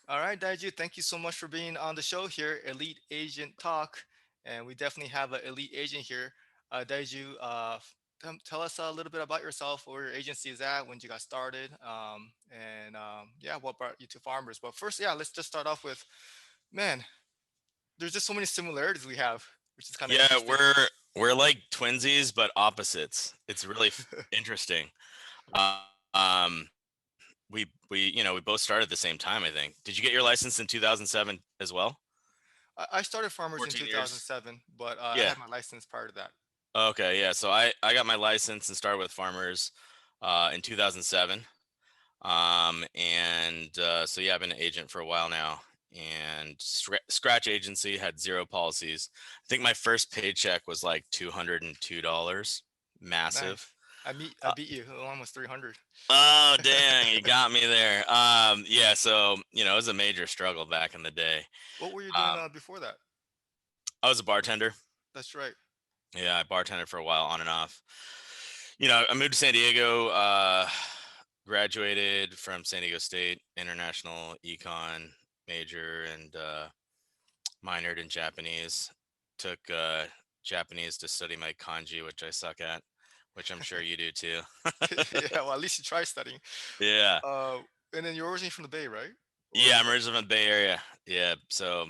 All right, Daiju, thank you so much for being on the show here, Elite Agent Talk. And we definitely have an elite agent here. Daiju, tell us a little bit about yourself, where your agency is at, when you got started, and yeah, what brought you to farmers. But first, yeah, let's just start off with, man, there's just so many similarities we have, which is kind of Yeah, interesting. we're like twinsies but opposites. It's really interesting. Um, we we both started at the same time. I think. Did you get your license in 2007 as well? I started farmers in 14 years. 2007, but I Yeah. had my license prior to that. Okay. Yeah. So I got my license and started with farmers in 2007. And so yeah, I've been an agent for a while now. And scratch agency had zero policies. I think my first paycheck was like $202. Massive. Nice. I beat you almost 300. Oh dang, you got me there. Yeah, so it was a major struggle back in the day. What were you doing Um, before that? I was a bartender. That's right. Yeah, I bartended for a while on and off. I moved to San Diego, graduated from San Diego State International Econ major and minored in Japanese. Took Japanese to study my kanji, which I suck at, which I'm sure you do too. Yeah, well, at least you try studying. Yeah. Uh, and then you're originally from the Bay, right? Yeah, Or I'm originally from the Bay Area. Yeah, so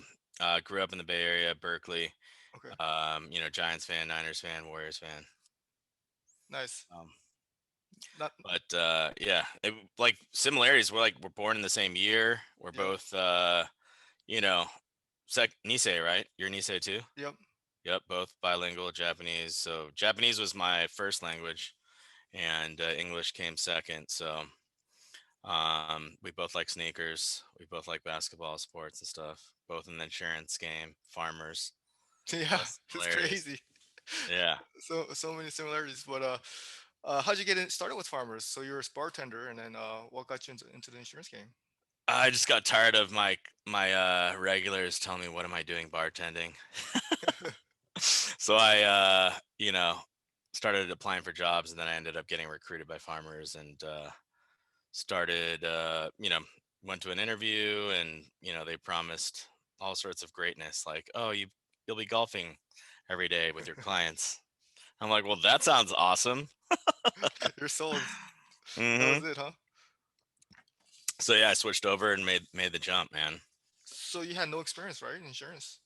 grew up in the Bay Area, Berkeley. okay, Giants fan, Niners fan, Warriors fan. nice. Um, Not but yeah, like similarities. We're born in the same year. We're yep, both you know, Nisei, right? You're Nisei too. yep. Yep, both bilingual Japanese. So Japanese was my first language, and English came second. So we both like sneakers. We both like basketball, sports, and stuff. Both in the insurance game, farmers. Yeah, it's Hilarious. crazy. Yeah. So many similarities. But how'd you get started with farmers? So you're a bartender, and then what got you into the insurance game? I just got tired of my regulars telling me what am I doing bartending. So I started applying for jobs, and then I ended up getting recruited by farmers and started went to an interview, and they promised all sorts of greatness, like, oh, you'll be golfing every day with your clients. I'm like, well, that sounds awesome. You're sold. That was Hmm. it, huh? So yeah, I switched over and made the jump, man. So you had no experience, right, in insurance?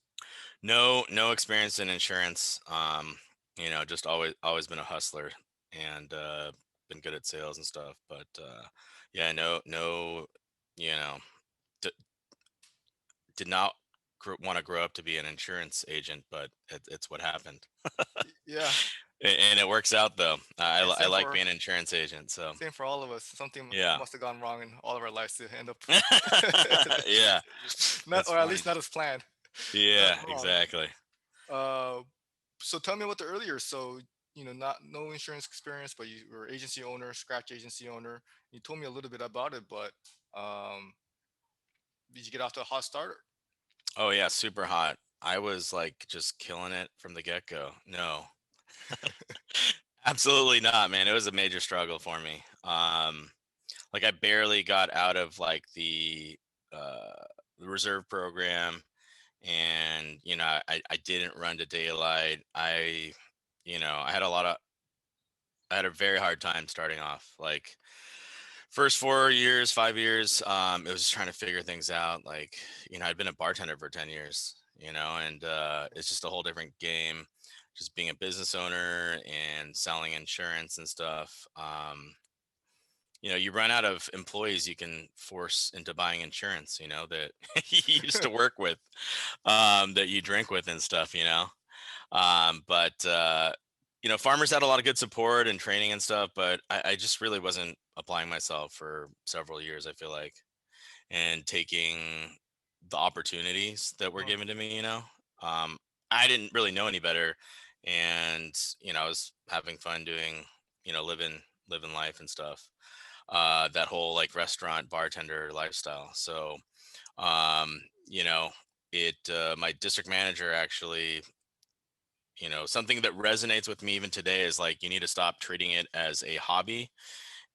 No experience in insurance. Just always been a hustler, and been good at sales and stuff. But yeah, no, you know, d- did not want to grow up to be an insurance agent, but it's what happened. Yeah, And it works out though. and I like being an insurance agent. So same for all of us. Something yeah, must have gone wrong in all of our lives to end up yeah, not, that's or at funny. least not as planned. Not Yeah, wrong. exactly. Uh, so tell me about the earlier. So not no insurance experience, but you were agency owner, scratch agency owner. You told me a little bit about it, but um, did you get off to a hot start? Oh yeah, super hot. I was like just killing it from the get go. No, absolutely not, man. It was a major struggle for me. Like I barely got out of like uh, the reserve program, and I didn't run to daylight. I had I had a very hard time starting off. Like first 4 years, 5 years, it was just trying to figure things out. Like I'd been a bartender for 10 years, and it's just a whole different game. Just being a business owner and selling insurance and stuff. You run out of employees you can force into buying insurance, that you used to work with, that you drink with and stuff, but farmers had a lot of good support and training and stuff, but I just really wasn't applying myself for several years, I feel like, and taking the opportunities that were Oh, given to me, Um, I didn't really know any better. And, I was having fun doing, living life and stuff. That whole like restaurant bartender lifestyle. So, um, you know, my district manager actually, something that resonates with me even today is like you need to stop treating it as a hobby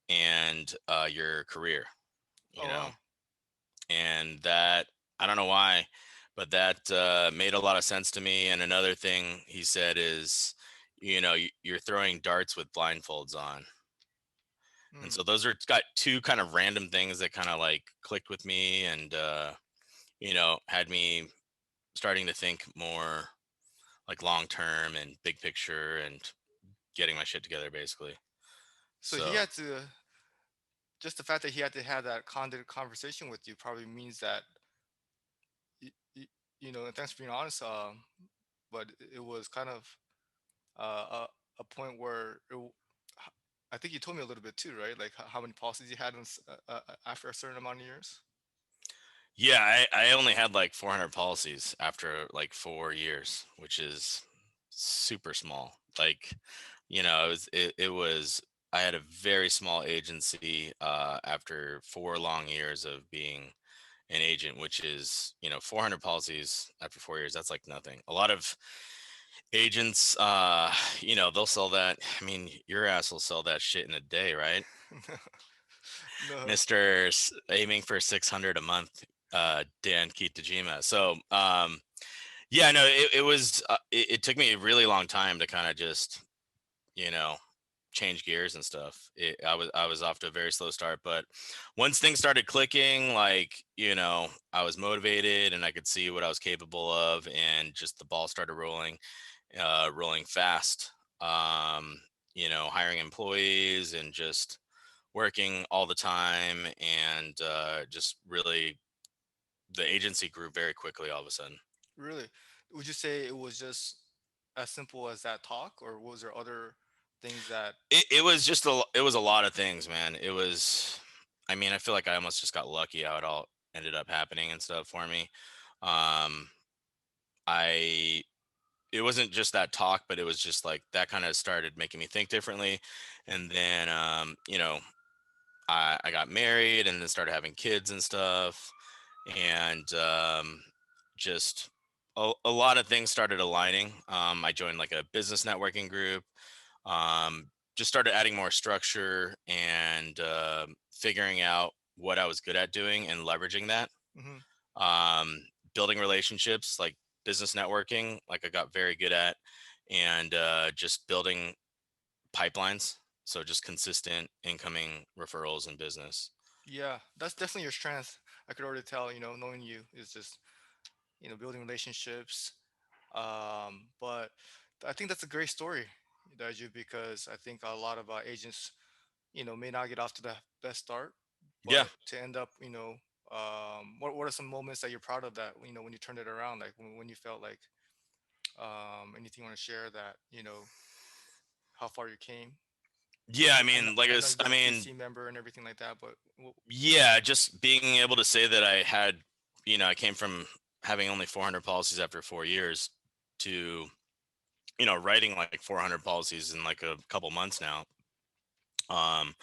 and your career, you oh know. wow. And and that I don't know why, but that made a lot of sense to me. And another thing he said is, you're throwing darts with blindfolds on. And Mm. so those are got two kind of random things that kind of like clicked with me, and had me starting to think more like long term and big picture and getting my shit together basically. So he So had to, just the fact that he had to have that candid conversation with you probably means that y- y- and thanks for being honest. But it was kind of a point where I think you told me a little bit too, right? Like how many policies you had after a certain amount of years. yeah, I only had like 400 policies after like 4 years, which is super small. Like, it was I had a very small agency after 4 long years of being an agent, which is 400 policies after 4 years. That's like nothing. A lot of agents, they'll sell that. I mean, your ass will sell that shit in a day, right? No. Mister aiming for 600 a month, Dan Kitajima. So, yeah, no, it was. It took me a really long time to kind of just, you know, change gears and stuff. I was off to a very slow start, but once things started clicking, like I was motivated and I could see what I was capable of, and just the ball started rolling fast. Um, hiring employees and just working all the time, and just really the agency grew very quickly all of a sudden. Really? Would you say it was just as simple as that talk, or was there other things that? It was just it was a lot of things, man. It was, I mean, I feel like I almost just got lucky how it all ended up happening and stuff for me. Um, I It wasn't just that talk, but it was just like that kind of started making me think differently. And then I got married and then started having kids and stuff, and just a lot of things started aligning. I joined like a business networking group, just started adding more structure and figuring out what I was good at doing and leveraging that. Hmm. Um, Building relationships, like business networking, like I got very good at, and just building pipelines. So just consistent incoming referrals and business. Yeah, that's definitely your strength. I could already tell. Knowing you is just building relationships. But I think that's a great story, Daiju, because I think a lot of agents, may not get off to the best start, Yeah. but to end up, what are some moments that you're proud of that, when you turned it around, like when you felt like, anything you want to share that, how far you came? Yeah, I I know, mean, like I know it's, you've I been a mean, PC member and everything like that, but yeah, just being able to say that I came from having only 400 policies after 4 years to, writing like 400 policies in like a couple months now. Um,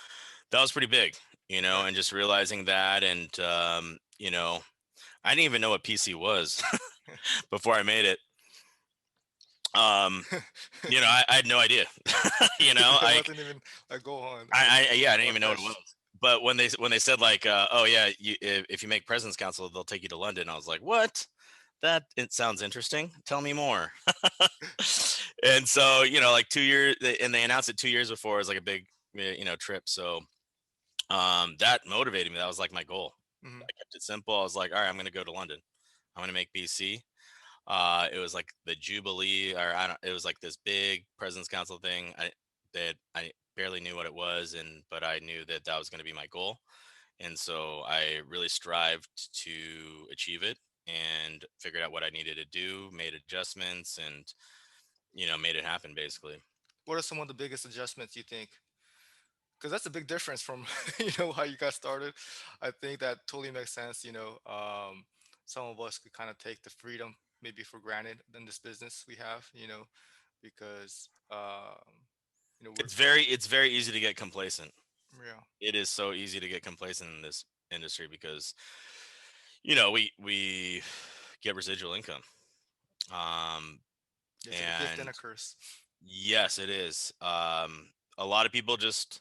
that was pretty big, yeah. and just realizing that, and I didn't even know what PC was before I made it. Um, I had no idea. It I, wasn't even a go on yeah, I didn't or a even know what it was. question. But when they said like, oh yeah, if you make President's Council, they'll take you to London. I was like, what? That it sounds interesting. Tell me more. And so like 2 years, and they announced it 2 years before as like a big trip. So that motivated me. That was like my goal. Hmm. I kept it simple. I was like, all right, I'm gonna go to London. I'm gonna make BC. It was like the Jubilee, or I don't. It was like this big President's Council thing. I barely knew what it was, but I knew that that was going to be my goal, and so I really strived to achieve it and figured out what I needed to do, made adjustments, and made it happen basically. What are some of the biggest adjustments you think? Because that's a big difference from how you got started. I think that totally makes sense. Some of us could kind of take the freedom maybe for granted in this business we have. Because we're It's very easy to get complacent. yeah. It is so easy to get complacent in this industry because we get residual income. Um, It's a gift and and a curse. yes, it is. A lot of people just,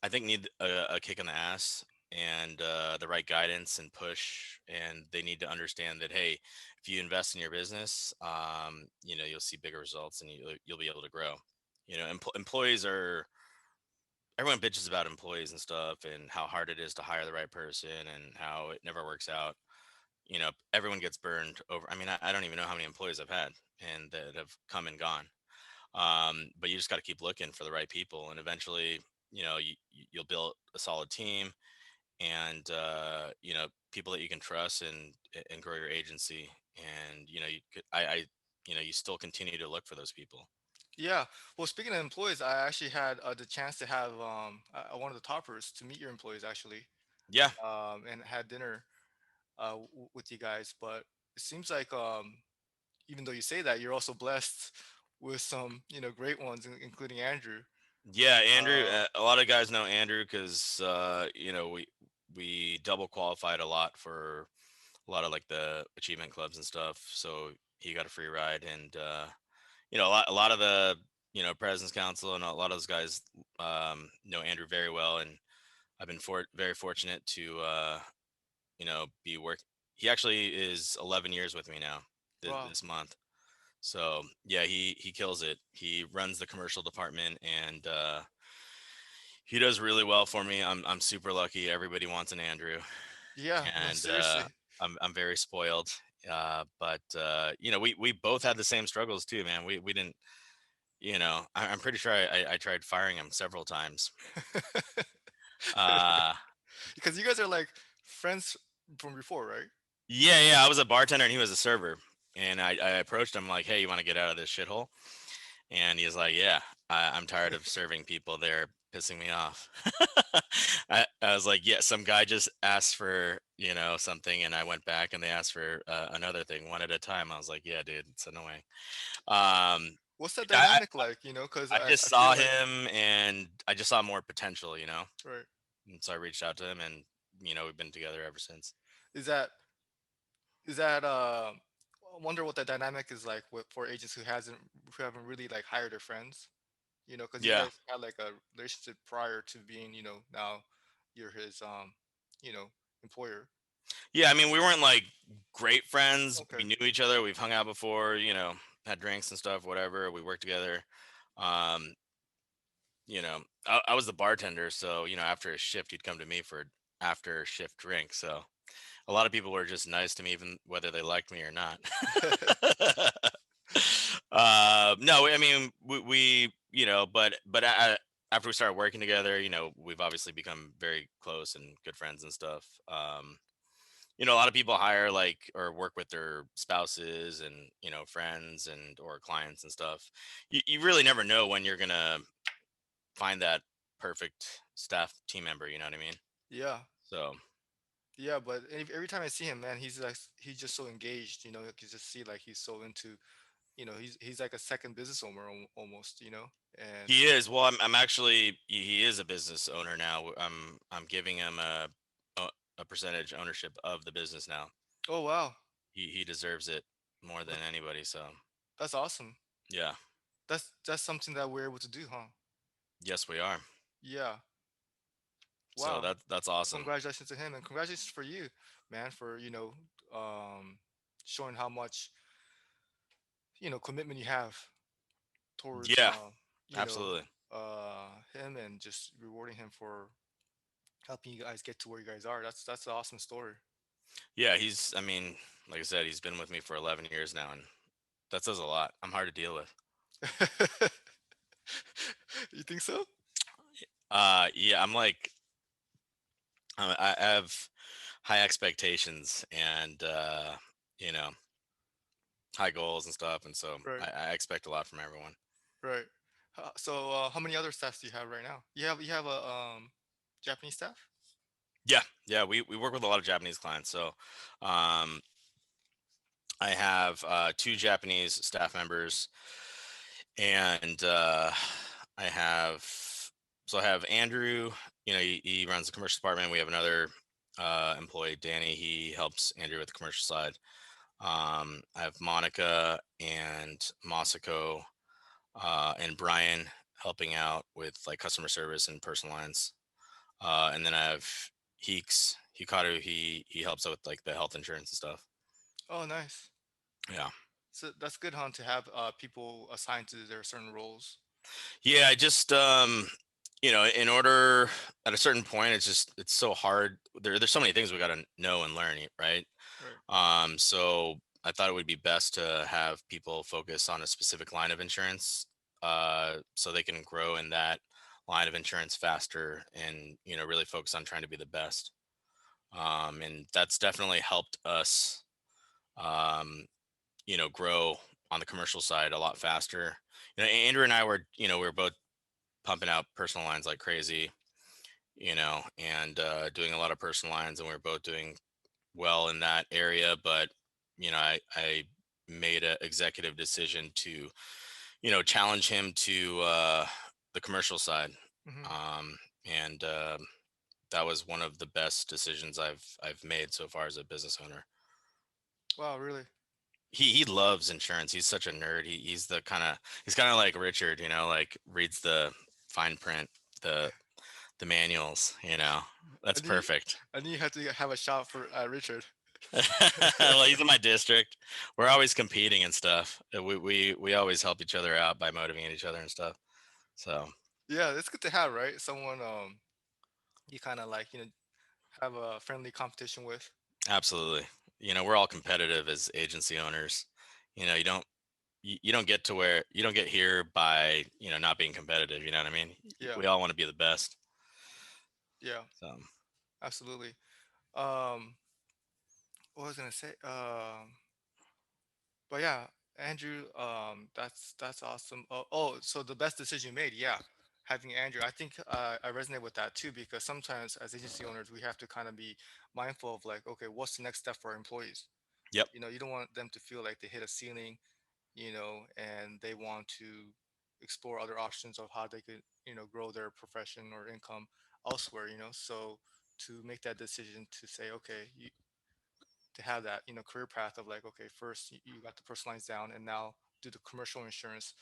I think, need a kick in the ass, and the right guidance and push, and they need to understand that, hey, if you invest in your business, you'll see bigger results, and you'll be able to grow. Employees are, everyone bitches about employees and stuff, and how hard it is to hire the right person, and how it never works out. Everyone gets burned over. I mean, I don't even know how many employees I've had and that have come and gone. But you just got to keep looking for the right people, and eventually, you'll build a solid team, and people that you can trust, and grow your agency. And you could, you still continue to look for those people. Yeah. Well, speaking of employees, I actually had the chance to have one of the toppers to meet your employees actually, Yeah, and had dinner with you guys. But it seems like even though you say that, you're also blessed with some great ones, including Andrew. yeah, Andrew. Uh, A lot of guys know Andrew because we double qualified a lot for a lot of like the achievement clubs and stuff. So he got a free ride, and a lot of the President's Council and a lot of those guys know Andrew very well, and I've been very fortunate to be work. He actually is 11 years with me now wow. this month. So yeah, he kills it. He runs the commercial department, and he does really well for me. I'm super lucky. Everybody wants an Andrew, Yeah. No, and seriously. I'm very spoiled. But we both had the same struggles too, man. We didn't. I'm pretty sure I tried firing him several times. Uh, Because you guys are like friends from before, right? yeah. I was a bartender and he was a server, and I approached him like, "Hey, you want to get out of this shithole?" And he's like, "Yeah, I'm tired of serving people. They're pissing me off." I was like, "Yeah, some guy just asked for something, and I went back and they asked for another thing one at a time." I was like, "Yeah, dude, it's annoying." Um, What's that I, dynamic like? Because I I just feel saw like him, and I just saw more potential. right. And so I reached out to him, and we've been together ever since. Is that I wonder what that dynamic is like for agents who haven't really like hired their friends. Because you Yeah. guys had like a relationship prior to being now you're his you know employer. Yeah, I mean, we weren't like great friends. We Okay. knew each other. We've hung out before, had drinks and stuff, whatever. We worked together. Um, I was the bartender, so after a shift, he'd come to me for after shift drink. So a lot of people were just nice to me, even whether they liked me or not. No, I mean, but after we started working together, we've obviously become very close and good friends and stuff. A lot of people hire like or work with their spouses and friends and or clients and stuff. You really never know when you're gonna find that perfect staff team member. You know what I mean? Yeah. So Yeah, but every time I see him, man, he's just so engaged. You can just see like he's so into. He's like a second business owner almost. And he is. Well, I'm actually he is a business owner now. I'm giving him a a percentage ownership of the business now. oh wow, He deserves it more than that, anybody. So that's awesome. yeah, That's something that we're able to do, huh? yes, we are. Yeah. So Wow. that's awesome. Congratulations to him and congratulations for you, man, for showing how much commitment you have towards Yeah, absolutely. him and just rewarding him for helping you guys get to where you guys are. That's an awesome story. Yeah, I mean, like I said, he's been with me for 11 years now, and that says a lot. I'm hard to deal with. You think so? Yeah, I'm like, I have high expectations, and you know, high goals and stuff, and so Right. I expect a lot from everyone. Right. So how many other staffs do you have right now? You have a Japanese staff? Yeah, we work with a lot of Japanese clients. So, um, I have two Japanese staff members, and I have I have Andrew. He runs the commercial department. We have another employee, Danny. He helps Andrew with the commercial side. I have Monica and Masako and Brian helping out with like customer service and personal lines. And then I have Heeks Hikaru, he helps out with like the health insurance and stuff. Oh, nice. Yeah. So that's good, huh? To have people assigned to their certain roles. Yeah, I just in order at a certain point, it's so hard. There's so many things we got to know and learn, right? Right. So I thought it would be best to have people focus on a specific line of insurance, so they can grow in that line of insurance faster, and really focus on trying to be the best. And that's definitely helped us, um, grow on the commercial side a lot faster. Andrew and I were, we were both pumping out personal lines like crazy, and doing a lot of personal lines, and we were both doing well in that area. But I made an executive decision to challenge him to the commercial side, Hmm. and that was one of the best decisions I've made so far as a business owner. Wow, really? He loves insurance. He's such a nerd. He's kind of like Richard, like reads the fine print, the the manuals. That's I knew perfect. I knew you had to have a shot for Richard. Well, he's in my district. We're always competing and stuff. We always help each other out by motivating each other and stuff. So Yeah, it's good to have, right? Someone you kind of like, have a friendly competition with. absolutely, we're all competitive as agency owners. You don't you don't get to where you don't get here by not being competitive. You know what I mean? Yeah, We all want to be the best. yeah, So absolutely. Um, what was I gonna say? But yeah, Andrew, that's awesome. Oh, so the best decision you made, yeah, having Andrew. I think I resonate with that too because sometimes as agency owners, we have to kind of be mindful of like, okay, what's the next step for our employees? yep. You don't want them to feel like they hit a ceiling, and they want to explore other options of how they could, grow their profession or income elsewhere. So to make that decision to say, okay, to have that career path of like, okay, first you got the personal lines down and now do the commercial insurance.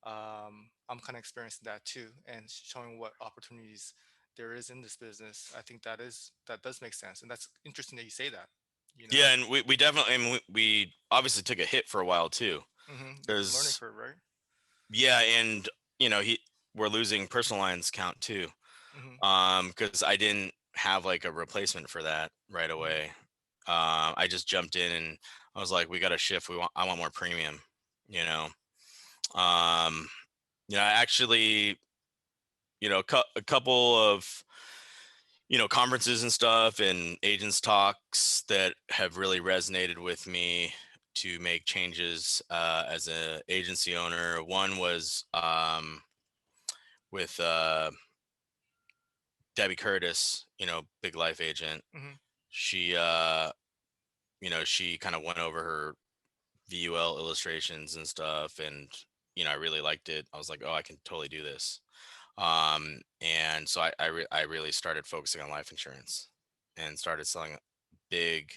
I'm kind of experiencing that too, and showing what opportunities there is in this business. I think that does make sense, and that's interesting that you say that. you know Yeah, and we definitely, I mean, we obviously took a hit for a while too. there's a learning Because curve, right? yeah, and he we're losing personal lines count too. Hmm. Because I didn't have like a replacement for that right Hmm. away. I just jumped in and I was like, we got to shift. I want more premium. You know. Um, I actually, a couple of conferences and stuff and agents talks that have really resonated with me to make changes as an agency owner. One was with Debbie Curtis, big life agent. Hmm. She she kind of went over her VUL illustrations and stuff, and I really liked it. I was like, oh, I can totally do this. And so I really started focusing on life insurance and started selling big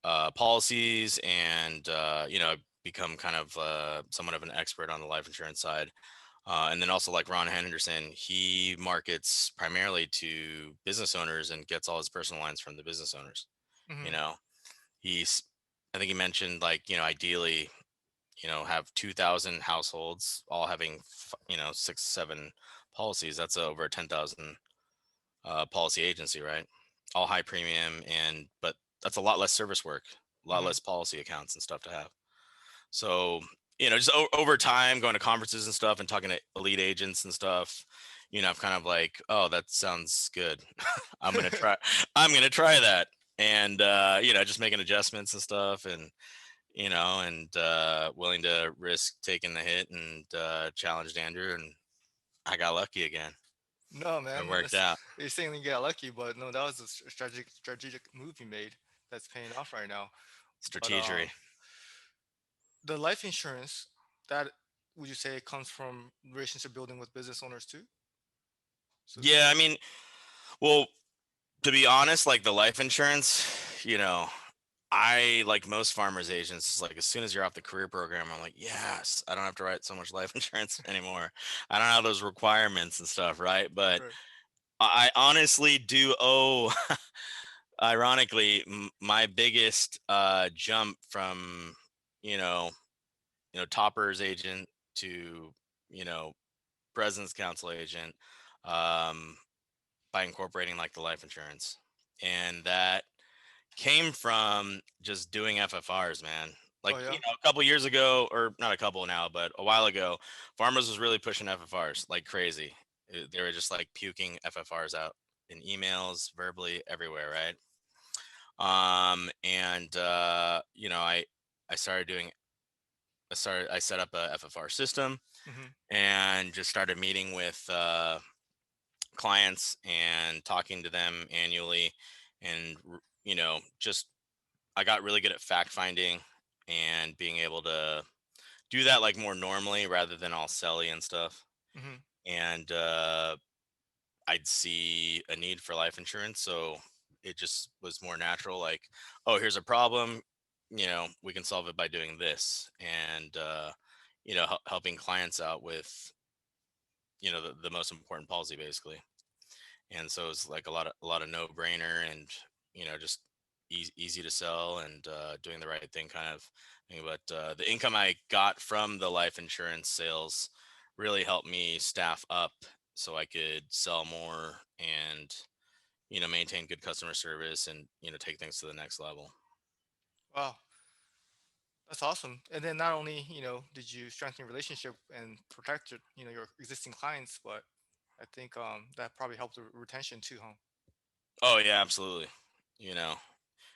policies, and become kind of somewhat of an expert on the life insurance side. And then also, like Ron Henderson, he markets primarily to business owners and gets all his personal lines from the business owners. You Hmm. know, he's I think he mentioned, like, ideally, have 2,000 households all having 6 7 policies. That's over a 10,000 policy agency, right? All high premium, but that's a lot less service work, a lot Hmm. less policy accounts and stuff to have. So, just over time, going to conferences and stuff and talking to elite agents and stuff, I've kind of like, oh, that sounds good. I'm gonna try. I'm gonna try that, and just making adjustments and stuff, and willing to risk taking the hit, and challenged Andrew, and I got lucky again. No, It man, worked out. you're saying you got lucky, but no, that was a strategic move you made that's paying off right now. But Strategery. the life insurance, that would you say comes from relationship building with business owners too? So Yeah, I mean, well, to be honest, like the life insurance, I, like most farmers agents, like as soon as you're off the career program, I'm like, yes, I don't have to write so much life insurance anymore. I don't have those requirements and stuff, right? But right. I honestly do owe, ironically, my biggest jump from you know toppers agent to you know president's council agent, um, by incorporating like the life insurance, and that came from just doing FFRs, man. Oh Like, yeah. a couple years ago, or not a couple now, but a while ago, farmers was really pushing FFRs like crazy. They were just like puking FFRs out in emails, verbally, everywhere, right? And I started doing, I set up a FFR system Hmm. and just started meeting with clients and talking to them annually, and just I got really good at fact finding and being able to do that like more normally rather than all selly and stuff. Hmm. And I'd see a need for life insurance, so it just was more natural. Like, oh, here's a problem. We can solve it by doing this, and helping clients out with the most important policy, basically. And so it's like a lot of no brainer, and just easy to sell, and doing the right thing kind of thing. But the income I got from the life insurance sales really helped me staff up so I could sell more, and maintain good customer service, and take things to the next level. Wow, that's awesome. And then not only did you strengthen your relationship and protect your existing clients, but I think that probably helped the retention too, huh? Oh yeah, absolutely. you know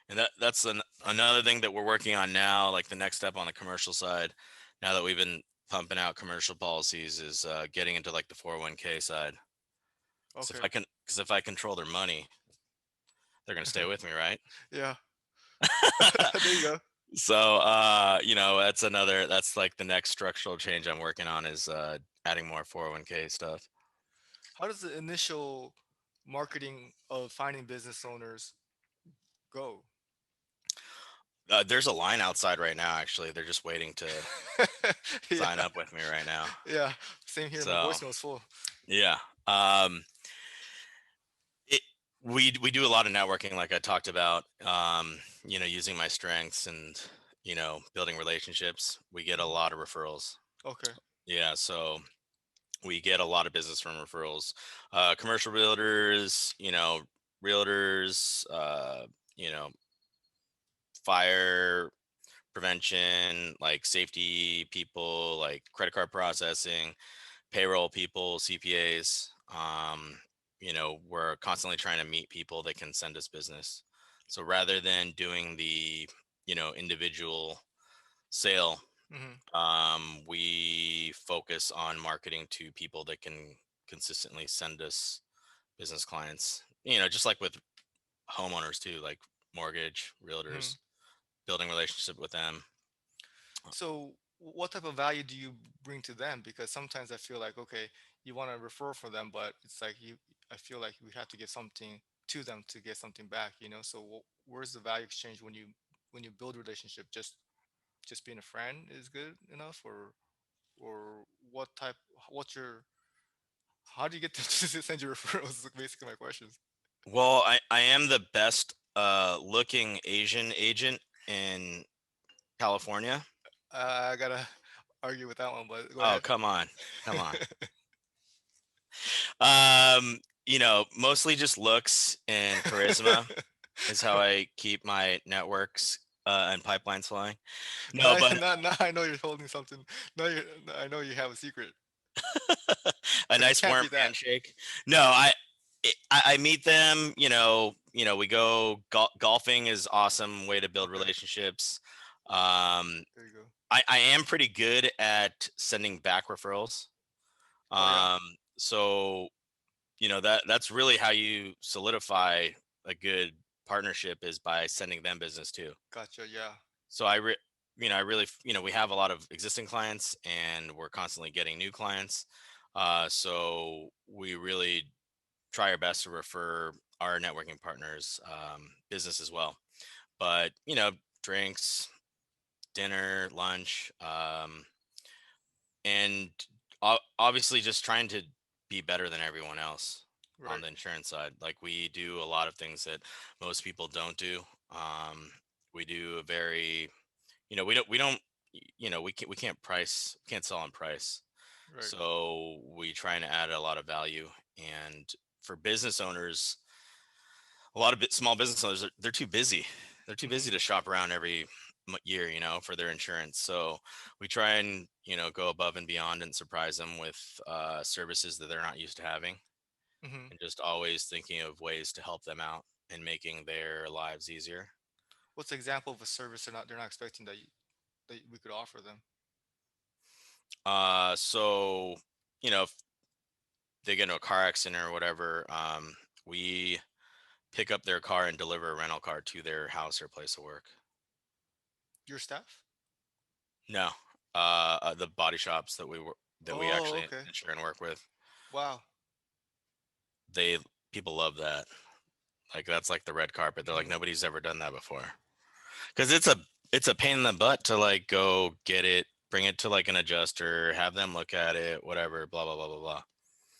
and that's another thing that we're working on now, like the next step on the commercial side, now that we've been pumping out commercial policies, is getting into like the 401k side. Because if Okay. I can, because if I control their money, they're gonna stay with me, right? Yeah. There you go. So that's like the next structural change I'm working on, is adding more 401k stuff. How does the initial marketing of finding business owners go? There's a line outside right now, actually. They're just waiting to Yeah. sign up with me right now. Yeah. Same here. My So voicemail is full. yeah. um it, we do a lot of networking, like I talked about, using my strengths, and building relationships. We get a Mhm. lot of referrals. Okay. Yeah, so we get a lot of business from referrals. Commercial realtors, realtors, you know fire prevention, like safety people, like credit card processing, payroll people, CPAs. We're constantly trying to meet people that can send us business. So rather than doing the individual sale, Hmm. we focus on marketing to people that can consistently send us business clients. Just like with homeowners too, like mortgage Hmm. realtors, building relationship with them. So, what type of value do you bring to them? Because sometimes I feel like, okay, you want to refer for them, but it's like I feel like we have to give something to them to get something back, you know? So, where's the value exchange when you build a relationship? Just being a friend is good enough, or what's your, how do you get them to send you referrals? Is basically my questions. Well, I am the best looking Asian agent in California. I gotta argue with that one, but go Oh, ahead. come on. Come on. Mostly just looks and charisma is how I keep my networks and pipelines flowing. No, now, but now I know you're holding something. I know you have a secret a because it nice can't warm be that. handshake. No, I meet them. We go golfing is awesome way to build Okay, relationships. Um, there you go. I am pretty good at sending back referrals. Oh yeah, So that's really how you solidify a good partnership, is by sending them business too. gotcha. Yeah. So I really, we have a lot of existing clients, and we're constantly getting new clients. So we really try our best to refer our networking partners business as well. But drinks, dinner, lunch, and obviously just trying to be better than everyone else. on Right. the insurance side. Like we do a lot of things that most people don't do. Um, we do a very, we don't, we can't sell on price. Right. So we try and add a lot of value. And for business owners, a lot of small business owners, they're too busy. They're too Mm-hmm. busy to shop around every year, for their insurance. So we try and, go above and beyond and surprise them with services that they're not used to having, Mm-hmm. and just always thinking of ways to help them out and making their lives easier. What's an example of a service they're not expecting that we could offer them? So, if they get into a car accident or whatever, we pick up their car and deliver a rental car to their house or place of work. Your staff? No, the body shops that we Oh, actually okay. insure and work with, Wow. they people love that. Like that's like the red carpet. They're like Mm-hmm. nobody's ever done that before because it's a pain in the butt to like go get it, bring it to like an adjuster, have them look at it, whatever, blah blah blah blah blah,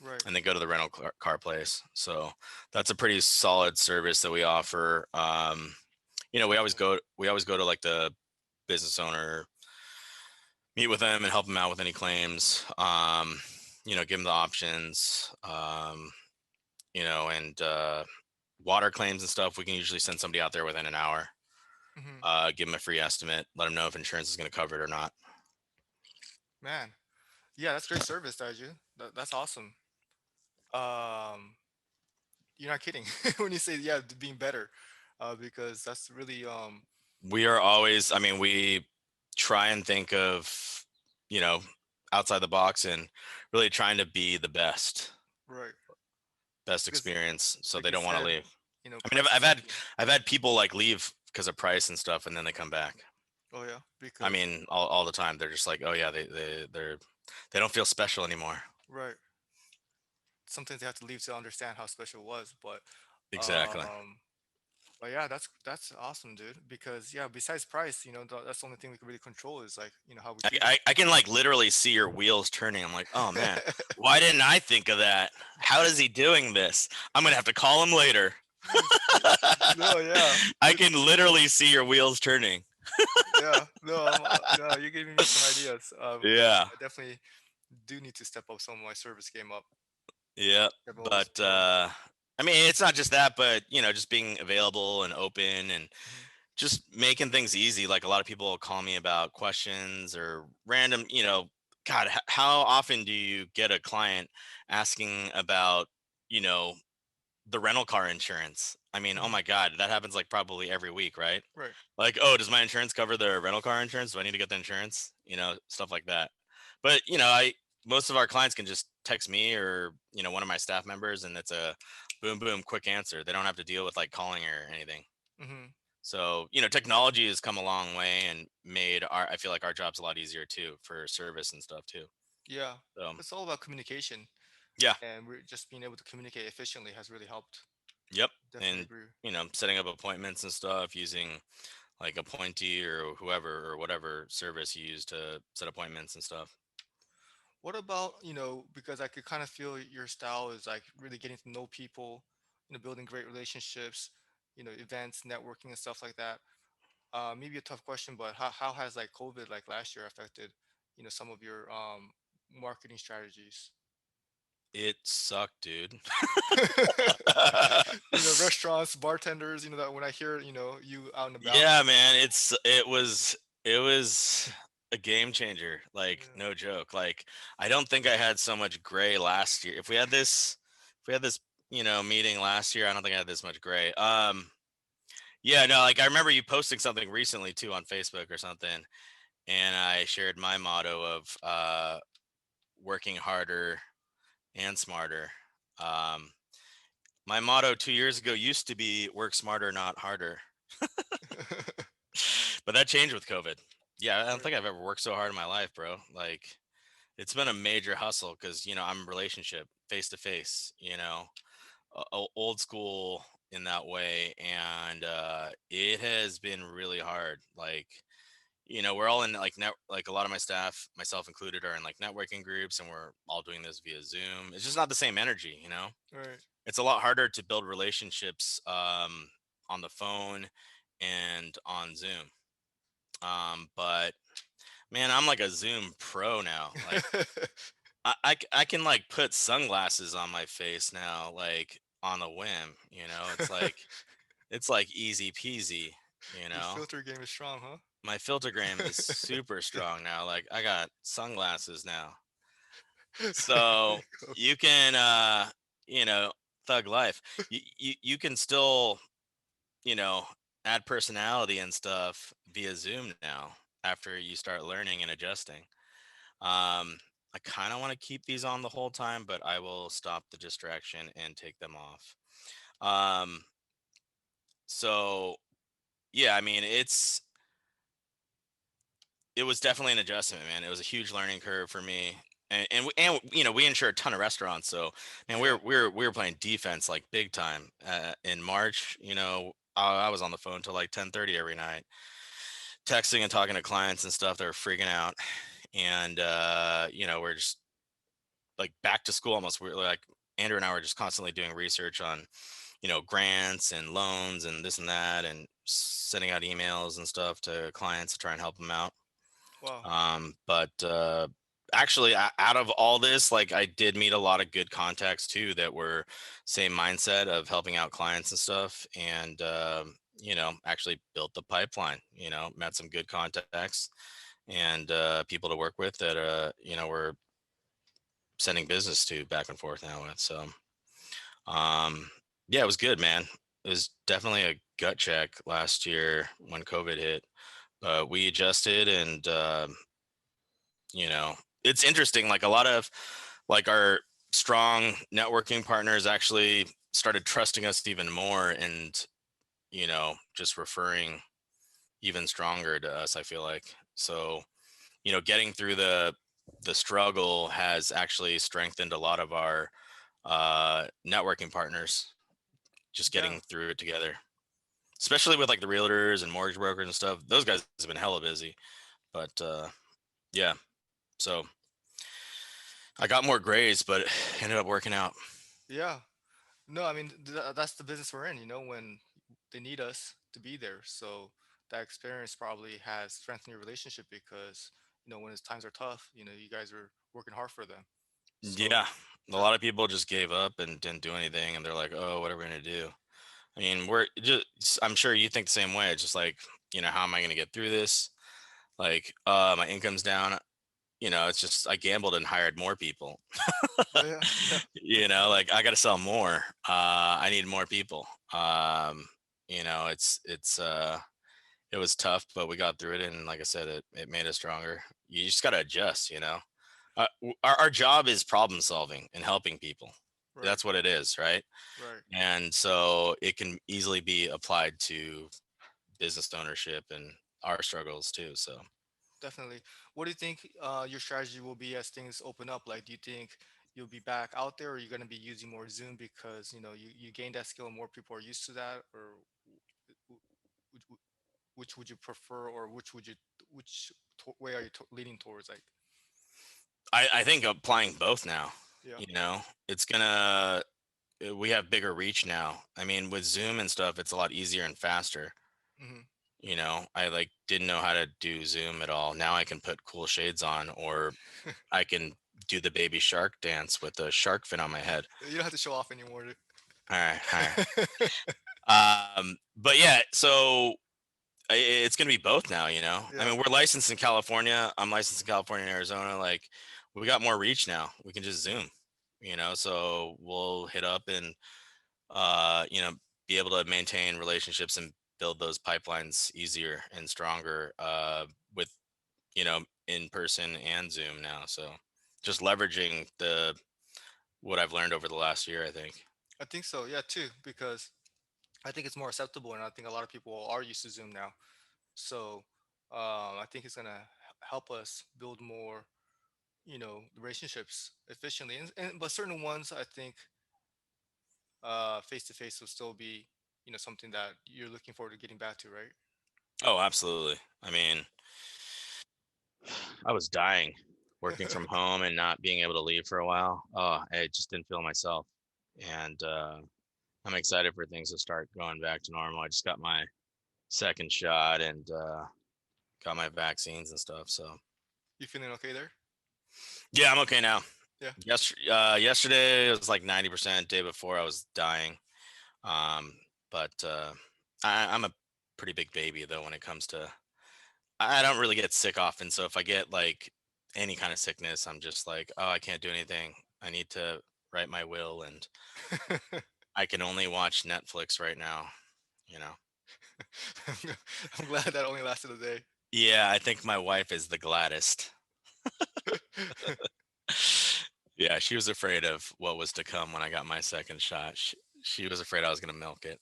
Right. and then go to the rental car place. So that's a pretty solid service that we offer. We always go to like the business owner, meet with them and help them out with any claims. Give them the options. And water claims and stuff. We can usually send somebody out there within an hour. Mm-hmm. Give them a free estimate. Let them know if insurance is going to cover it or not. Man. Yeah, that's great service, Daiju. That's awesome. Um, you're not kidding when you say yeah, being better, because that's really We are always. I mean, we try and think of, you know, outside the box and really trying to be the right best because experience, so like they you don't want to said, leave. I mean, price is something. I've had people like leave because of price and stuff, and then they come back. Oh yeah, I because mean, all the time. They're just like, oh yeah, they don't feel special anymore. right, sometimes they have to leave to understand how special it was, Exactly. um, but yeah, that's awesome, dude. Because yeah, besides price, that's the only thing we can really control is like how we I, treat them. I, I can like literally see your wheels turning. I'm like, oh man, why didn't I think of that? How is he doing this? I'm gonna have to call him later. No, yeah, I can literally see your wheels turning. yeah, no, no, you're giving me some ideas. Yeah, I definitely do need to step up some of my service game up. yeah. I've always, But I mean, it's not just that, but just being available and open and mhm, just making things easy. Like a lot of people will call me about questions or random, God, how often do you get a client asking about, you know, the rental car insurance? I mean, oh mhm, my God, that happens like probably every week, right? right, Like, oh, does my insurance cover the rental car insurance? Do I need to get the insurance? Stuff like that. But, most of our clients can just text me or, one of my staff members, and it's a boom, boom, quick answer. They don't have to deal with like calling or anything. hmm, So, technology has come a long way and made I feel like our job's a lot easier too for service and stuff too. yeah. So, It's all about communication, yeah, and we're just being able to communicate efficiently has really helped. yep. Definitely And, agree. setting up appointments and stuff using like Appointee or whoever or whatever service you use to set appointments and stuff. What about, because I could kind of feel your style is like really getting to know people, building great relationships, events, networking and stuff like that. Maybe a tough question, but how has like COVID like last year affected, some of your marketing strategies? It sucked, dude. Restaurants, bartenders, that when I hear, you out and about. Yeah, man, it was a game changer. Like Yeah. no joke. Like I don't think I had so much gray last year. If we had this meeting last year, I don't think I had this much gray. Yeah, no, like I remember you posting something recently too on Facebook or something, and I shared my motto of working harder and smarter. Um my motto 2 years ago used to be work smarter, not harder. But that changed with COVID. Yeah, I don't Right. think I've ever worked so hard in my life, bro. Like it's been a major hustle because I'm relationship face to face, old school in that way, and it has been really hard. Like we're all in like like a lot of my staff, myself included, are in like networking groups, and we're all doing this via Zoom. It's just not the same energy. Right. it's a lot harder to build relationships on the phone and on Zoom. But man, I'm like a Zoom pro now. Like I can like put sunglasses on my face now, like on a whim. It's like easy peasy. You Your know, filter game is strong, my filtergram is huh? super strong now. Like I got sunglasses now, There so you go. you can you know thug life. You can still you know add personality and stuff via Zoom now after you start learning and adjusting. I kind of want to keep these on the whole time, but I will stop the distraction and take them off. Um, so yeah, I mean, it was definitely an adjustment, man. It was a huge learning curve for me. And we insure a ton of restaurants, so man, Yeah. we were playing defense like big time. In March, I was on the phone till like 10:30 every night, texting and talking to clients and stuff. They were freaking out, and we're just like back to school almost. We're like Andrew and I were just constantly doing research on grants and loans and this and that, and sending out emails and stuff to clients to try and help them out. Wow. But actually, out of all this, like I did meet a lot of good contacts too that were same mindset of helping out clients and stuff, and actually built the pipeline. Met some good contacts and people to work with that we're sending business to back and forth now with. So um, yeah, it was good, man. It was definitely a gut check last year when COVID hit, but we adjusted and you know it's interesting, like a lot of like our strong networking partners actually started trusting us even more, and just referring even stronger to us, I feel like. So getting through the struggle has actually strengthened a lot of our networking partners, just Yeah. getting through it together, especially with like the realtors and mortgage brokers and stuff. Those guys have been hella busy, but yeah, so I got more grades, but it ended up working out. Yeah. No, I mean that's the business we're in. When they need us to be there. So that experience probably has strengthened your relationship because when his times are tough, you guys are working hard for them. So Yeah, a that lot of people just gave up and didn't do anything, and they're like, "Oh, what are we gonna do?" I mean, we're just, I'm sure you think the same way. It's just like, how am I gonna get through this? Like, my income's down. It's just I gambled and hired more people. yeah, yeah, Like I got to sell more. I need more people. It was tough, but we got through it, and like I said, it made us stronger. You just got to adjust. Our job is problem solving and helping people. right, That's what it is, right? right, And so it can easily be applied to business ownership and our struggles too. So definitely. What do you think your strategy will be as things open up? Like, do you think you'll be back out there, or you're going to be using more Zoom because you gained that skill and more people are used to that, or w- w- which would you prefer, or way are you leaning towards? Like, I think applying both now. yeah, It's gonna we have bigger reach now. I mean, with Zoom and stuff, it's a lot easier and faster. hmm I like didn't know how to do Zoom at all. Now I can put cool shades on, or I can do the baby shark dance with a shark fin on my head. you don't have to show off anymore. All right, all right. But yeah, so it's gonna be both now. I Yeah, mean, we're licensed in California. I'm licensed in California and Arizona. Like, we got more reach now. We can just Zoom. So we'll hit up and uh, you know, be able to maintain relationships and build those pipelines easier and stronger with in person and Zoom now. So just leveraging the what I've learned over the last year, I think. I think so. Yeah, too, because I think it's more acceptable, and I think a lot of people are used to Zoom now. So I think it's gonna help us build more, relationships efficiently. And but certain ones, I think face to face will still be, something that you're looking forward to getting back to, right? Oh, absolutely. I mean, I was dying working from home and not being able to leave for a while. Oh, I just didn't feel myself. and I'm excited for things to start going back to normal. I just got my second shot and got my vaccines and stuff. So You feeling okay there? yeah, I'm okay now. Yeah. Yesterday it was like 90%. Day before I was dying. Um, but I'm a pretty big baby though when it comes to. I don't really get sick often, so if I get like any kind of sickness, I'm just like, oh, I can't do anything. I need to write my will, and I can only watch Netflix right now. You know. I'm glad that only lasted a day. Yeah, I think my wife is the gladdest. Yeah, she was afraid of what was to come when I got my second shot. She was afraid I was gonna milk it.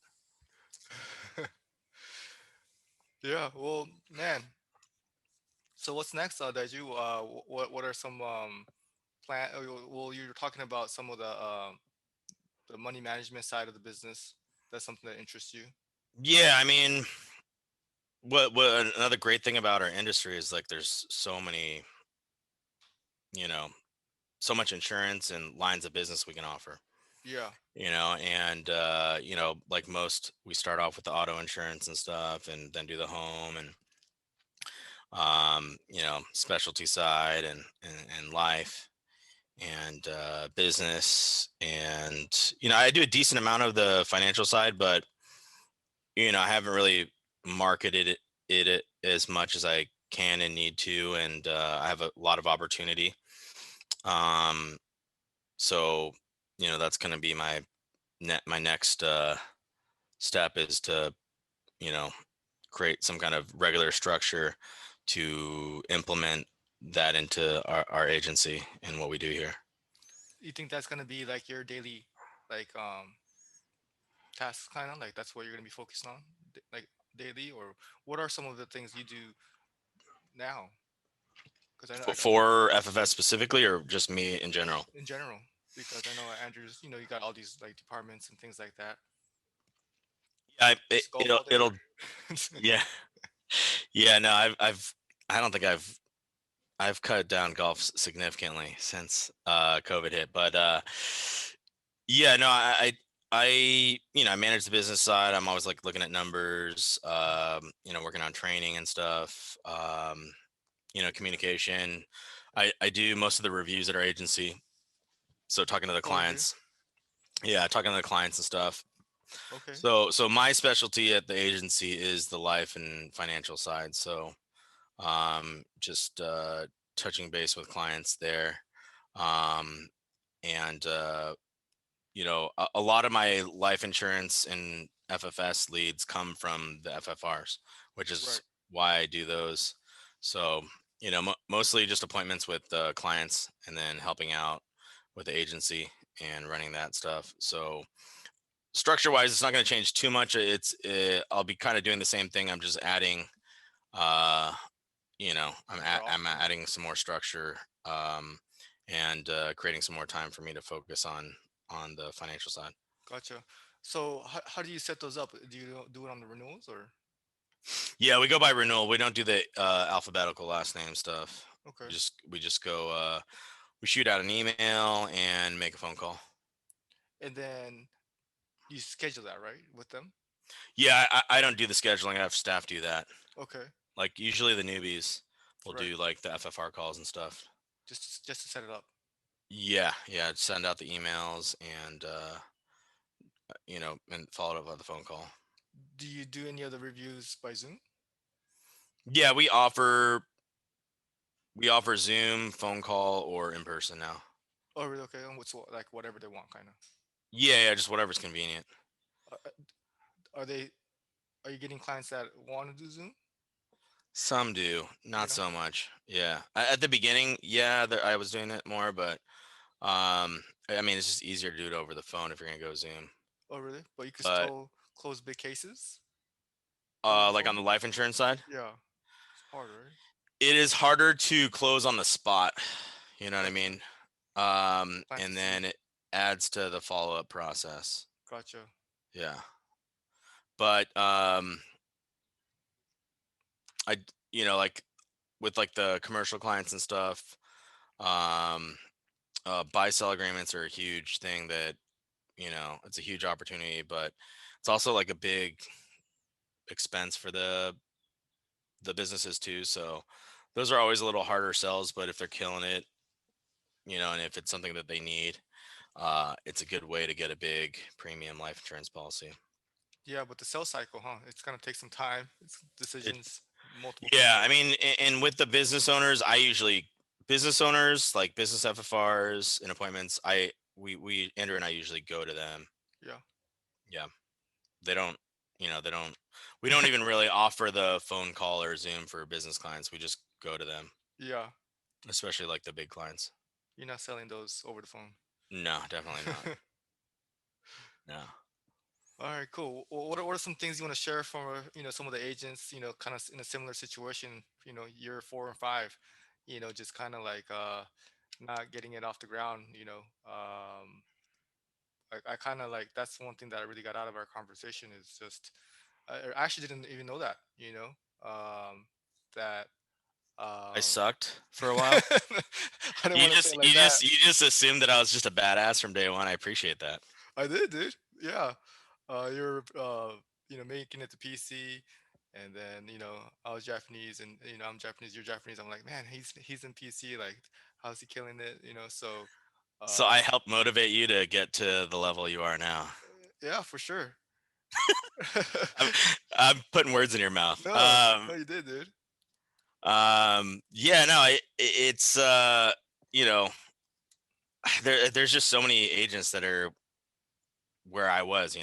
Yeah. Well, man. So what's next, Daiju? What are some plan? Well, you're talking about some of the money management side of the business. That's something that interests you. Yeah, I mean, what another great thing about our industry is like there's so many, you know, so much insurance and lines of business we can offer. Yeah. And like most, we start off with the auto insurance and stuff, and then do the home and specialty side and life and business. And I do a decent amount of the financial side, but I haven't really marketed it as much as I can and need to, and I have a lot of opportunity. Um, so that's going to be my next step, is to you know create some kind of regular structure to implement that into our agency and what we do here. You think that's gonna be like your daily, like tasks, kind of like that's what you're gonna be focused on, like daily, or what are some of the things you do now? Because I know For FFS specifically, or just me in general? in general, because I know Andrews, you got all these like departments and things like that. Yeah, Just golf it'll all day, it'll or yeah. Yeah, no, I don't think I've cut down golf significantly since COVID hit, but yeah, no, I manage the business side. I'm always like looking at numbers, working on training and stuff. Communication. I do most of the reviews at our agency, so talking to the oh really? clients. Yeah, talking to the clients and stuff. Okay, So my specialty at the agency is the life and financial side. So just touching base with clients there. Um, and a lot of my life insurance and FFS leads come from the FFRs, which is right. why I do those. So mostly just appointments with clients, and then helping out with the agency and running that stuff. So structure wise, it's not going to change too much. I'll be kind of doing the same thing. I'm just adding uh More I'm offices. adding some more structure, and creating some more time for me to focus on the financial side. Gotcha. So how do you set those up? Do you do it on the renewals or? Yeah, we go by renewal. We don't do the alphabetical last name stuff. Okay. We just go. We shoot out an email and make a phone call. And then you schedule that right with them. Yeah, I don't do the scheduling. I have staff do that. Okay. Like usually the newbies will Right. do like the FFR calls and stuff. Just to set it up. Yeah, yeah. Send out the emails and and follow it up with a phone call. Do you do any other reviews by Zoom? Yeah, we offer Zoom, phone call, or in person now. Oh, really? Okay. And what's like whatever they want, kind of. Yeah, yeah, just whatever's convenient. Are they? Are you getting clients that want to do Zoom? Some do, not Yeah. so much. Yeah, at the beginning, yeah, I was doing it more, but I mean, it's just easier to do it over the phone if you're gonna go Zoom. Oh, really? But you could But still close big cases over the like on phone. the life insurance side, Yeah. It's hard, right? it is harder to close on the spot. You know what I Gotcha. mean? Plant the And seed. then it adds to the follow up process. Gotcha. Yeah, but I like with like the commercial clients and stuff. Um, Buy sell agreements are a huge thing that it's a huge opportunity, but it's also like a big expense for the businesses too. So those are always a little harder sells, but if they're killing it, and if it's something that they need, it's a good way to get a big premium life insurance policy. Yeah, but the sales cycle, huh? It's gonna take some time. It's It, decisions, multiple yeah, I people. mean, and with the business owners, I usually business owners like business FFRs and appointments. We Andrew and I usually go to them. Yeah, Yeah, they don't. They don't. We don't even really offer the phone call or Zoom for business clients. We just go to them, yeah. especially like the big clients. You're not selling those over the phone. No, definitely not. No. All right, cool. Well, what are some things you want to share from some of the agents, kind of in a similar situation, year 4 and 5, just kind of like not getting it off the ground, I kind of like that's one thing that I really got out of our conversation is just I actually didn't even know that, that I um sucked for a while. I didn't You want to say just it like you that. just you just assumed that I was just a badass from day one. I appreciate that. I did, dude. Yeah. You're making it to PC, and then I was Japanese, and I'm Japanese. You're Japanese. I'm like, man, he's in PC. Like, how's he killing it? So So uh, I helped motivate you to get to the level you are now. yeah, for sure. I'm, I'm putting words in your mouth. No, no, you did, dude. Yeah, no, it's you know, there's just so many agents that are where I was,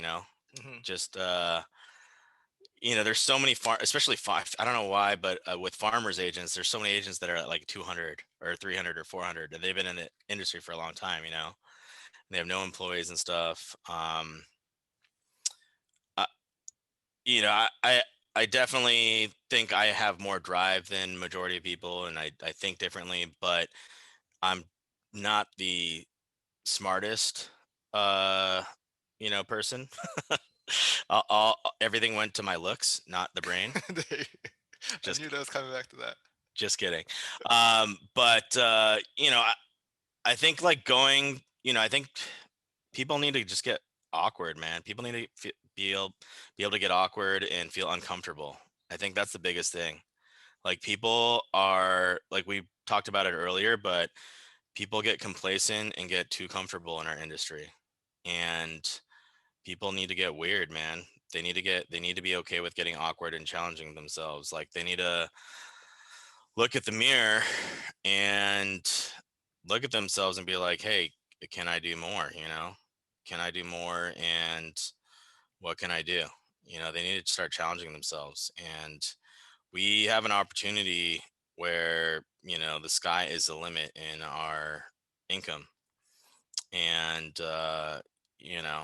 Hmm. just there's so many especially I don't know why, but with farmers agents, there's so many agents that are at like 200 or 300 or 400, and they've been in the industry for a long time, they have no employees and stuff. Uh, I definitely think I have more drive than majority of people, and I think differently, but I'm not the smartest, uh, person. Everything went to my looks, not the brain. I Just knew that was coming back to that. just kidding. But I think like I think people need to just get awkward, man. People need to be able to get awkward and feel uncomfortable. I think that's the biggest thing. Like people are like we talked about it earlier, but people get complacent and get too comfortable in our industry. And people need to get weird, man. They need to be okay with getting awkward and challenging themselves. Like they need to look at the mirror and look at themselves and be like, hey, can I do more? Can I do more? And what can I do? They need to start challenging themselves. And we have an opportunity where, the sky is the limit in our income. And, you know,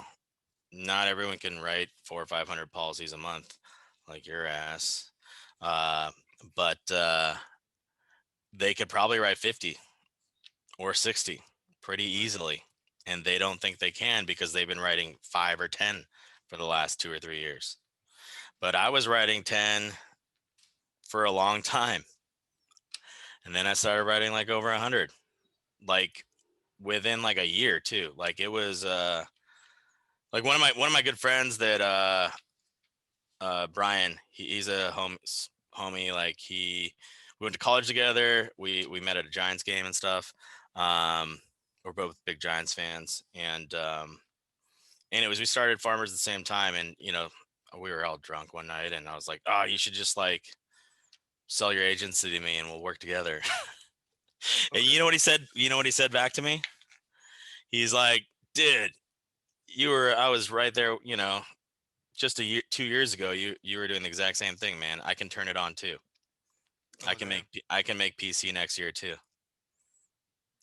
not everyone can write 400 or 500 policies a month like your ass. Uh, but they could probably write 50 or 60 pretty Right. easily. And they don't think they can because they've been writing 5 or 10 for the last 2 or 3 years. But I was writing 10 for a long time. And then I started writing like over 100, like within like a year too. Like it was like one of my good friends that Brian, he's a homie. Like we went to college together. We met at a Giants game and stuff. Um, we're both big Giants fans, and it was we started Farmers at the same time, and we were all drunk one night, and I was like, oh, you should just like sell your agency to me, and we'll work together. And Okay. you know what he said? You know what he said back to me? He's like, dude, I was right there, just a year, 2 years ago, you were doing the exact same thing, man. I can turn it on too. Oh, damn. I can make PC next year too,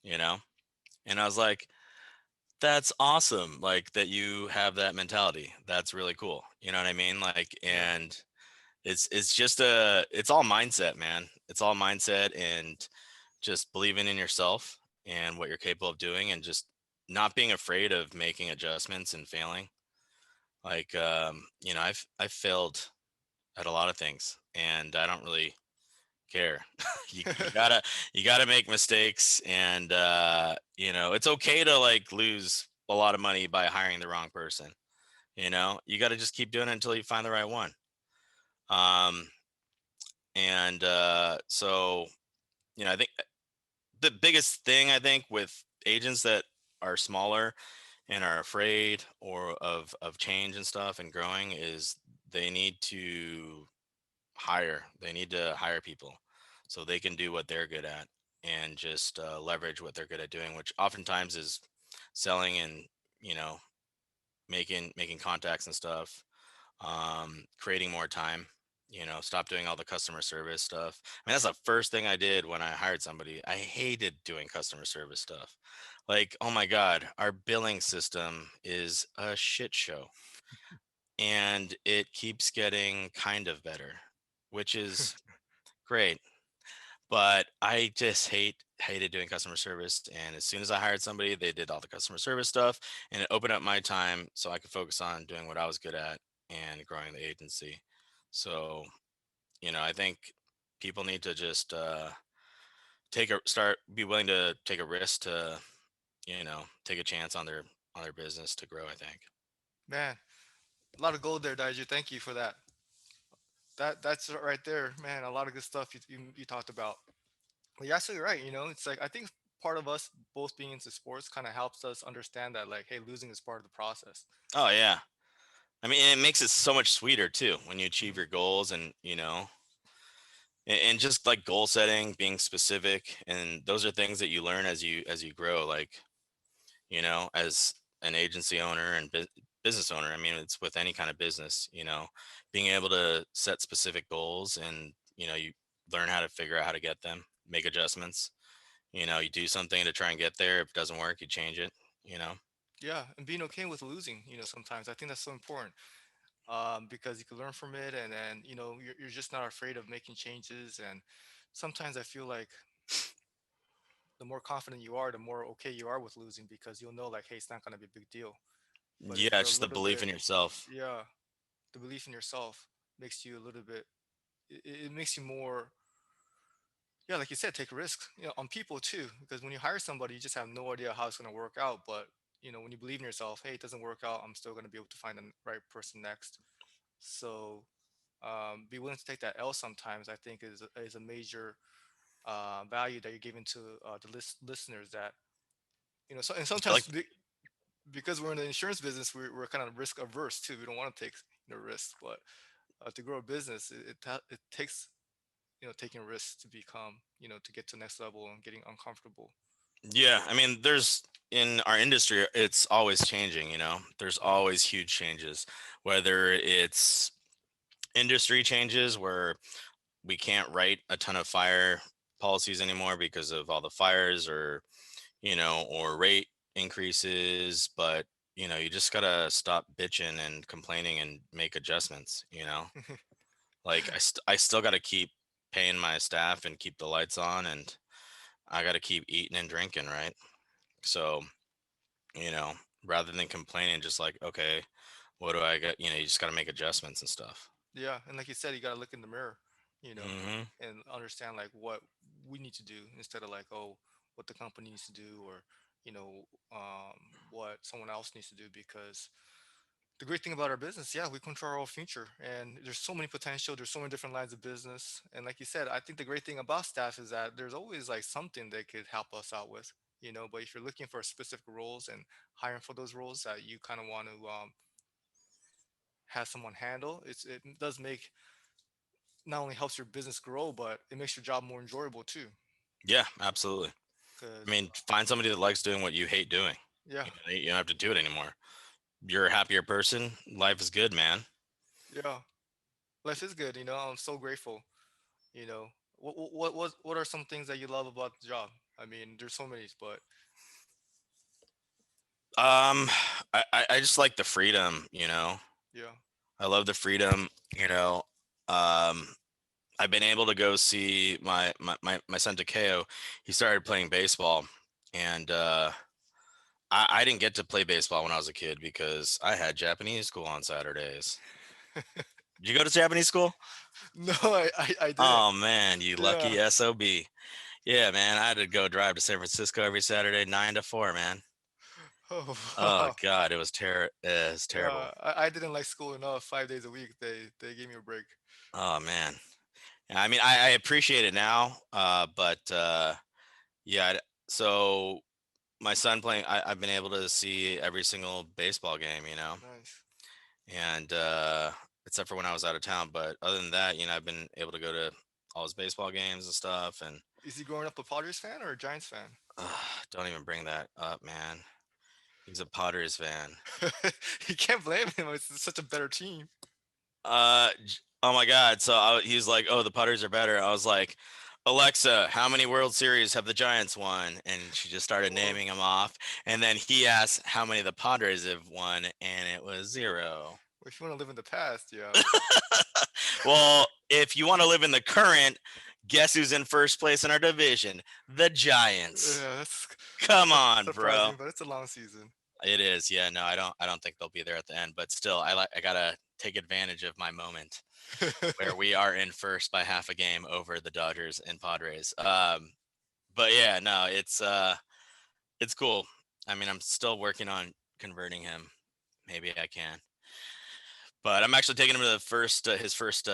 you know? And I was like, that's awesome. Like that you have that mentality. That's really cool. You know what I mean? Like, Yeah. and it's all mindset, man. It's all mindset and just believing in yourself and what you're capable of doing and just not being afraid of making adjustments and failing. Like, I've failed at a lot of things and I don't really care. You gotta make mistakes, and it's okay to like lose a lot of money by hiring the wrong person. You got to just keep doing it until you find the right one. Um, and so, I think the biggest thing, I think, with agents that are smaller and are afraid or of change and stuff and growing is they need to hire people so they can do what they're good at and just leverage what they're good at doing, which oftentimes is selling and you know making contacts and stuff, creating more time. Stop doing all the customer service stuff. I mean, that's the first thing I did when I hired somebody. I hated doing customer service stuff. Like, oh my god, our billing system is a shit show, and it keeps getting kind of better, which is great. But I just hated doing customer service. And as soon as I hired somebody, they did all the customer service stuff, and it opened up my time so I could focus on doing what I was good at and growing the agency. So, I think people need to just be willing to take a risk to, take a chance on their business to grow, I think. Man, a lot of gold there, Daiju. Thank you for that. That's right there, man. A lot of good stuff you talked about. Well, you're absolutely right. It's like I think part of us both being into sports kind of helps us understand that, like, hey, losing is part of the process. Oh yeah. I mean, it makes it so much sweeter too when you achieve Mhm. your goals, and and just like goal setting, being specific, and those are things that you learn as you grow, like, as an agency owner and business owner. I mean, it's with any kind of business, being able to set specific goals, and you learn how to figure out how to get them, make adjustments. You do something to try and get there. If it doesn't work, you change it. you know Yeah, and being okay with losing. Sometimes I think that's so important, because you can learn from it, and then you're just not afraid of making changes. And sometimes I feel like the more confident you are, the more okay you are with losing, because you'll know, like, hey, it's not going to be a big deal. But if yeah, you're a just the little belief bit, in yourself. yeah, the belief in yourself makes you a little bit, it makes you more, yeah, like you said, take risks, on people too, because when you hire somebody, you just have no idea how it's going to work out. But when you believe in yourself, hey, it doesn't work out, I'm still going to be able to find the right person next. So, be willing to take that L sometimes, I think, is a major value that you're giving to the listeners, that so, and I like sometimes because we're in the insurance business, we're kind of risk averse too. We don't want to take risks. But to grow a business, it takes taking risks to become, to get to the next level and getting uncomfortable. Yeah, I mean, there's in our industry, it's always changing. There's Mhm. always huge changes, whether it's industry changes where we can't write a ton of fire policies anymore because of all the fires, or rate increases. But you just gotta stop bitching and complaining and make adjustments. Like, I still gotta keep paying my staff and keep the lights on, and I gotta keep eating and drinking, right? So, you know rather than complaining, just like, okay, what do I get? You just gotta make adjustments and stuff. Yeah, and like you said, you got to look in the mirror, you know, Hmm. and understand, like, what we need to do, instead of like, oh, what the company needs to do, or you know what someone else needs to do. Because the great thing about our business, yeah, we control our own future, and there's so many potential, there's so many different lines of business. And like you said, I think the great thing about staff is that there's always like something they could help us out with. But if you're looking for specific roles and hiring for those roles that you kind of want to have someone handle, it does make, not only helps your business grow, but it makes your job more enjoyable too. Yeah, absolutely. I Because mean, find somebody that likes doing what you hate doing. yeah, You don't have to do it anymore. You're a happier person. Life is good, man. yeah, life is good. I'm so grateful. You know, what are some things that you love about the job? I mean, there's so many, but Um, I just like the freedom. yeah. I love the freedom. Um, I've been able to go see my son Takeo. He started playing baseball, and I didn't get to play baseball when I was a kid because I had Japanese school on Saturdays. Did you go to Japanese school? No, I didn't. Oh man, you Yeah. lucky SOB. Yeah, man, I had to go drive to San Francisco every Saturday, 9 to 4, man. Oh, Oh wow. God, it's terrible. Yeah, I didn't like school enough. 5 days a week, they gave me a break. Oh man. Yeah, I mean, I appreciate it now, but yeah. So my son playing, I've been able to see every single baseball game, Nice. and except for when I was out of town. But other than that, I've been able to go to all his baseball games and stuff. And Is he growing up a Padres fan or a Giants fan? don't even bring that up, man. He's a Padres fan. You can't blame him. It's such a better team. Oh my God. So he's like, "Oh, the Padres are better." I was like, "Alexa, how many World Series have the Giants won?" And she just started Well, naming them off. And then he asked how many the Padres have won, and it was zero. if you want to live in the past, yeah. Well, if you want to live in the current, guess who's in first place in our division? The Giants. Yeah, Come that's on, bro. surprising, but it's a long season. It is. Yeah, no, I don't think they'll be there at the end, but still I got to take advantage of my moment where we are in first by half a game over the Dodgers and Padres. But yeah, no, it's cool. I mean, I'm still working on converting him. Maybe I can. But I'm actually taking him to the first his first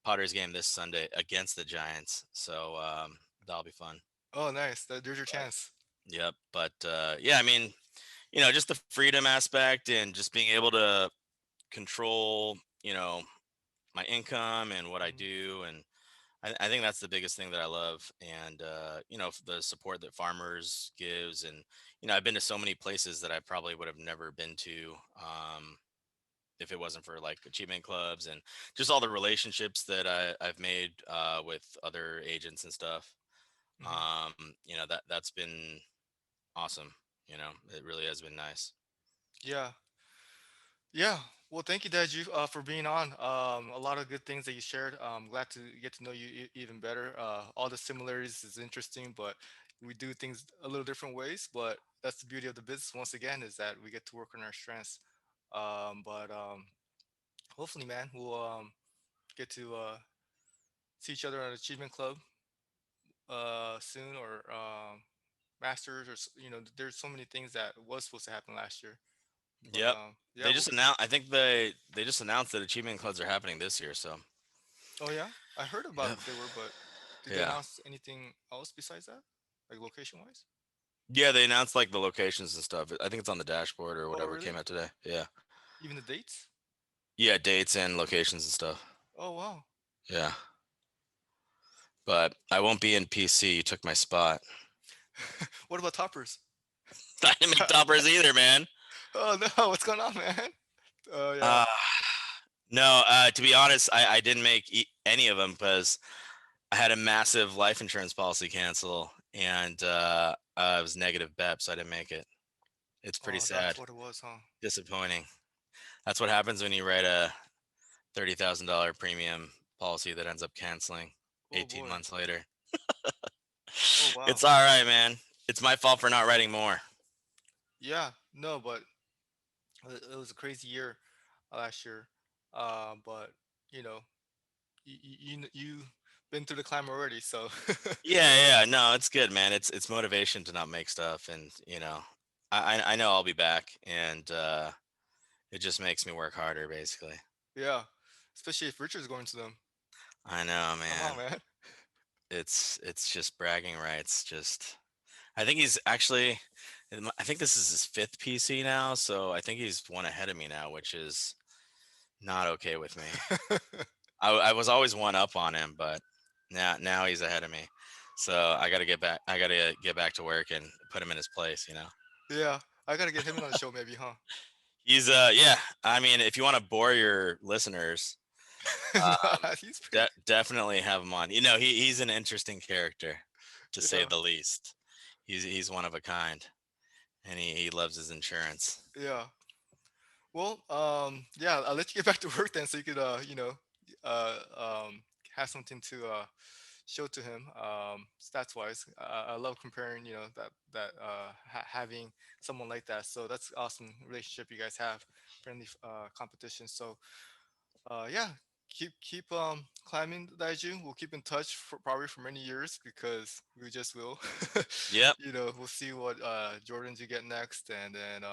Padres game this Sunday against the Giants. So that'll be fun. Oh, nice. There's your But chance. yep. But yeah, I mean, just the freedom aspect and just being able to control, my income and what I Mhm. do. And I think that's the biggest thing that I love. And, the support that farmers gives. And, I've been to so many places that I probably would have never been to. If it wasn't for like achievement clubs and just all the relationships that I've made with other agents and stuff, Mhm. that's been awesome. It really has been nice. Yeah. Yeah. Well, thank you, Daiju, for being on. A lot of good things that you shared. Glad to get to know you even better. All the similarities is interesting, but we do things a little different ways. But that's the beauty of the business. Once again, is that we get to work on our strengths. But hopefully, man, we'll get to see each other at Achievement Club soon, or Masters, or there's so many things that was supposed to happen last year. But Yep. yeah, They just announced. I think they just announced that achievement clubs are happening this year. So oh yeah, I heard about yep. that they were, but did they Yeah. announce anything else besides that, like location wise? Yeah, they announced like the locations and stuff. I think it's on the dashboard or Oh whatever came really? out today. Yeah. Even the dates? Yeah, dates and locations and stuff. Oh wow. Yeah. But I won't be in PC. You took my spot. What about toppers? I didn't make toppers either, man. Oh no, what's going on, man? Oh yeah. Uh no, to be honest, I didn't make any of them because I had a massive life insurance policy cancel and I was negative BEP, so I didn't make it. It's pretty Oh, that's sad. what it was, huh? Disappointing. That's what happens when you write a $30,000 premium policy that ends up canceling Oh 18 boy. months later. Oh wow. It's all right, man. It's my fault for not writing more. Yeah. No, but it was a crazy year last year. But you know, you been through the climb already, so Yeah, yeah, no, it's good, man. It's motivation to not make stuff, and I know I'll be back, and it just makes me work harder, basically. yeah. Especially if Richard's going to them. I know, Come man. on, man. It's just bragging rights. Just I think he's actually, I think this is his fifth PC now, so I think he's one ahead of me now, which is not okay with me. I was always one up on him, but now he's ahead of me. So I got to get back. I got to get back to work and put him in his place. Yeah, I gotta get him in on the show, maybe, huh? He's yeah. I mean, if you want to bore your listeners, Nah, he's pretty. definitely have him on. He's an interesting character, to say Yeah, the least. He's one of a kind, and he loves his insurance. yeah. Well, yeah, I'll let you get back to work then, so you could, uh, um, have something to show to him, stats wise. I love comparing, having someone like that. So that's awesome relationship you guys have, friendly competition. So, yeah, keep climbing, Daiju. We'll keep in touch for probably for many years because we just will. Yep. We'll see what Jordans you get next, and then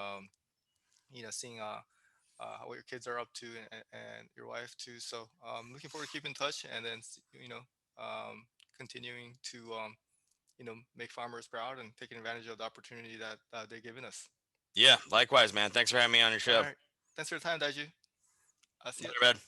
seeing what your kids are up to, and your wife too. So looking forward to keep in touch, and then continuing to make farmers proud and taking advantage of the opportunity that they're giving us. Yeah. Likewise, man. Thanks for having me on your All show. right, thanks for your time, Daiju. I'll see you. Later, man.